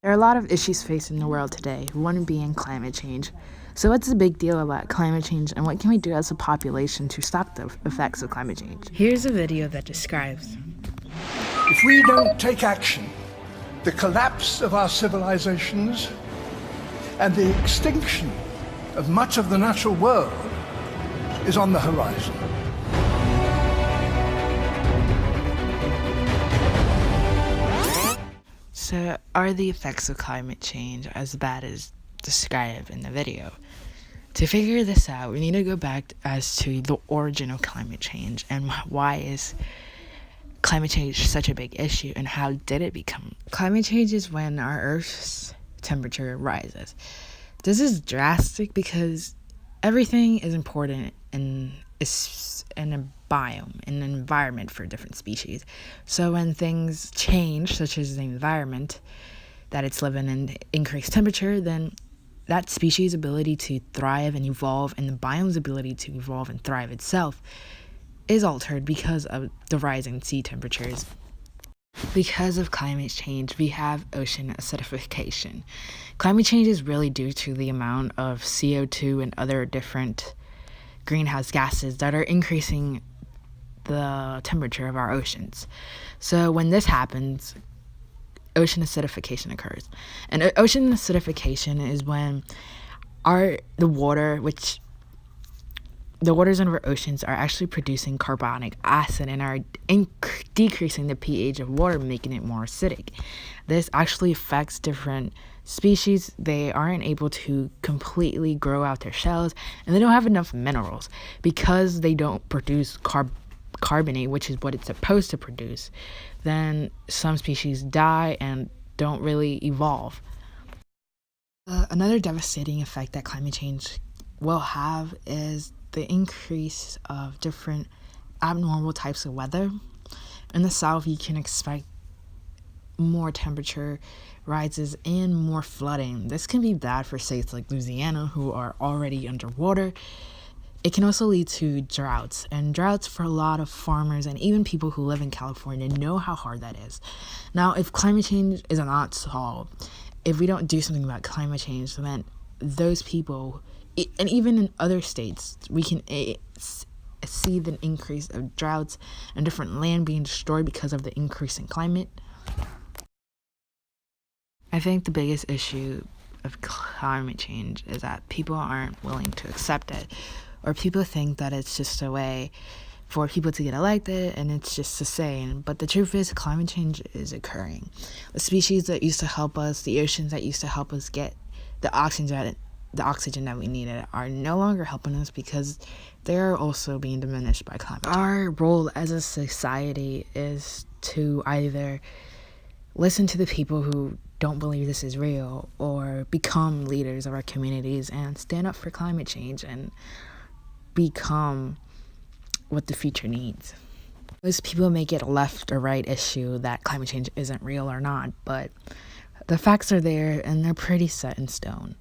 There are a lot of issues facing the world today, one being climate change. So what's the big deal about climate change, and what can we do as a population to stop the effects of climate change? Here's a video that describes. If we don't take action, the collapse of our civilizations and the extinction of much of the natural world is on the horizon. So, are the effects of climate change as bad as described in the video? To figure this out, we need to go back as to the origin of climate change and why is climate change such a big issue and how did it become? Climate change is when our Earth's temperature rises. This is drastic because everything is important in a biome, in an environment for different species. So when things change, such as the environment that it's living in, increased temperature, then that species' ability to thrive and evolve and the biome's ability to evolve and thrive itself is altered because of the rising sea temperatures. Because of climate change, we have ocean acidification. Climate change is really due to the amount of CO2 and other different greenhouse gases that are increasing the temperature of our oceans. So when this happens, ocean acidification occurs. And ocean acidification is when the waters in our oceans are actually producing carbonic acid and are decreasing the pH of water, making it more acidic. This actually affects different species. They aren't able to completely grow out their shells, and they don't have enough minerals because they don't produce carbonate, which is what it's supposed to produce. Then some species die and don't really evolve. Another devastating effect that climate change will have is the increase of different abnormal types of weather. In the south, you can expect more temperature rises and more flooding. This can be bad for states like Louisiana, who are already underwater. It can also lead to droughts, and droughts for a lot of farmers and even people who live in California know how hard that is. Now, if climate change is not solved, if we don't do something about climate change, then those people, and even in other states, we can see the increase of droughts and different land being destroyed because of the increase in climate. I think the biggest issue of climate change is that people aren't willing to accept it, or people think that it's just a way for people to get elected and it's just a saying. But the truth is, climate change is occurring. The species that used to help us, the oceans that used to help us get the oxygen that we needed, are no longer helping us because they're also being diminished by climate change. Our role as a society is to either listen to the people who don't believe this is real, or become leaders of our communities and stand up for climate change and become what the future needs. Most people make it a left or right issue that climate change isn't real or not, but the facts are there and they're pretty set in stone.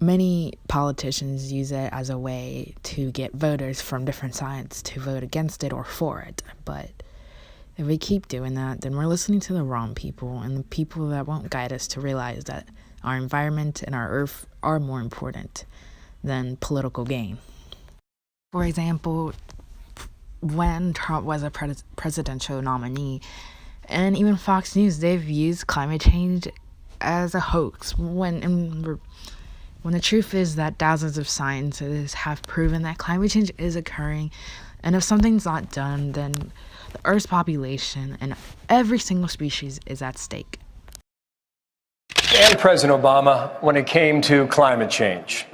Many politicians use it as a way to get voters from different sides to vote against it or for it, but if we keep doing that, then we're listening to the wrong people and the people that won't guide us to realize that our environment and our earth are more important than political gain. For example, when Trump was a presidential nominee, and even Fox News, they've used climate change as a hoax when the truth is that thousands of scientists have proven that climate change is occurring, and if something's not done, then the Earth's population and every single species is at stake. And President Obama, when it came to climate change,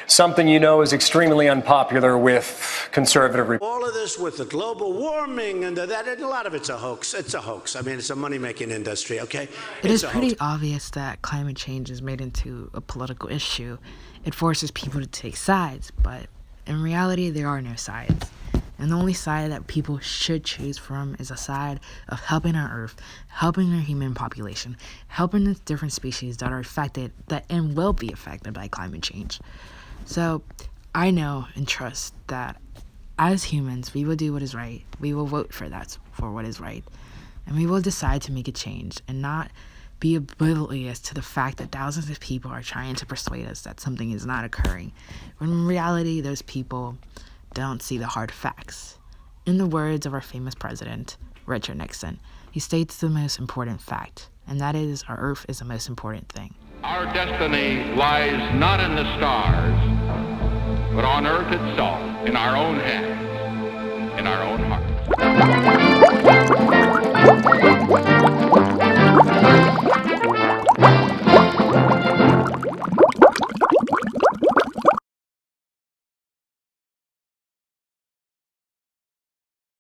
something you know is extremely unpopular with conservative. All of this with the global warming and that, a lot of it's a hoax. It's a hoax. I mean, it's a money-making industry, okay? It is pretty obvious that climate change is made into a political issue. It forces people to take sides, but in reality, there are no sides. And the only side that people should choose from is a side of helping our Earth, helping our human population, helping the different species that are affected and will be affected by climate change. So I know and trust that as humans, we will do what is right. We will vote for what is right. And we will decide to make a change and not be oblivious to the fact that thousands of people are trying to persuade us that something is not occurring, when in reality, those people don't see the hard facts. In the words of our famous president, Richard Nixon, he states the most important fact, and that is our Earth is the most important thing. Our destiny lies not in the stars, but on Earth itself, in our own hands, in our own hearts.